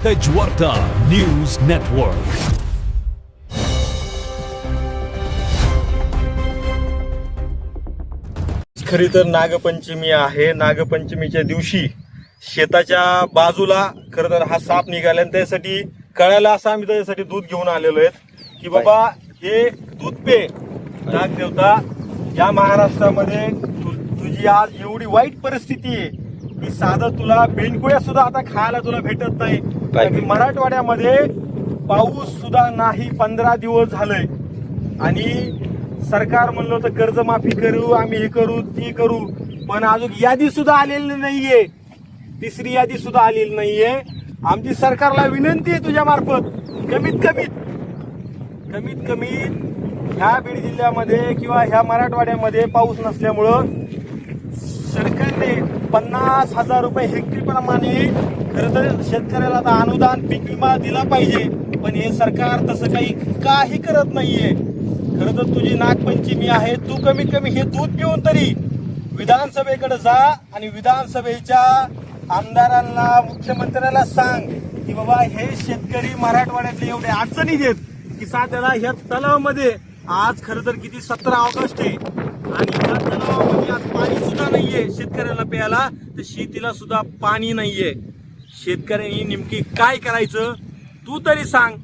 Tejvarta news network. खरी तर नागपंचमी आहे। नागपंचमीच्या दिवशी शेताच्या बाजूला खरं तर हा साप निघाला आणि त्यासाठी कळायला असं आम्ही त्याच्यासाठी दूध घेऊन आलेलो आहेत की बाबा हे दूध पे। नागदेवता या महाराष्ट्रामध्ये तुझी आज एवढी वाईट परिस्थिती आहे की साधं तुला बेंडकुळ्या सुद्धा आता खायला तुला भेटत नाही। कारण मराठवाड्यामध्ये पाऊस सुद्धा नाही 15 दिवस झालंय आणि सरकार म्हणलं होतं कर्जमाफी करू, आम्ही हे करू ती करू, पण अजून यादी सुद्धा आलेली नाहीये। तिसरी यादी सुद्धा आलेली नाहीये। आमची सरकारला विनंती आहे तुझ्या मार्फत कमीत कमी ह्या बीड जिल्ह्यामध्ये किंवा ह्या मराठवाड्यामध्ये पाऊस नसल्यामुळं सरकारने 50,000 रुपये हेक्टरी प्रमाणे खरं तर शेतकऱ्याला आता अनुदान पीक विमा दिला पाहिजे, पण हे सरकार तसं काही करत नाहीये। खरं तर तुझी नागपंचमी आहे, तू कमीत कमी हे दूध पिऊन तरी विधानसभेकडे जा आणि विधानसभेच्या आमदारांना मुख्यमंत्र्याला सांग की बाबा हे शेतकरी मराठवाड्यातले एवढे अडचणी देत की साध्याला ह्या तलावामध्ये आज खरं तर किती 17 ऑगस्ट आहे आणि या तलावामध्ये आज पाणी सुद्धा नाहीये शेतकऱ्याला प्यायला, तर शेतीला सुद्धा पाणी नाहीये। शेतकऱ्यांनी नेमकी काय करायचं तू तरी सांग।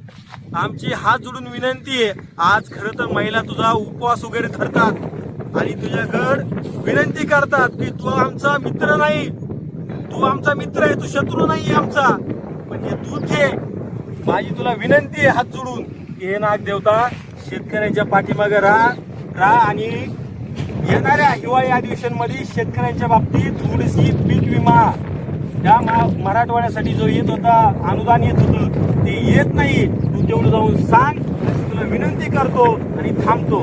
आमची हात जोडून विनंती आहे, आज खरं तर महिला तुझा उपवास वगैरे धरतात आणि तुझ्याकडे विनंती करतात की तू आमचा मित्र नाही, तू आमचा मित्र आहे, तू शत्रू नाही आमचा, पण हे दूध घे। माझी तुला विनंती आहे हात जोडून की हे नागदेवता शेतकऱ्यांच्या पाठीमागे राहा आणि येणाऱ्या हिवाळी अधिवेशनमध्ये शेतकऱ्यांच्या बाबतीत थोडीशी पीक विमा या मराठवाड्यासाठी जो येत होता अनुदान येत होतं ते येत नाही, तू तेवढं जाऊन सांग, तुला विनंती करतो आणि थांबतो।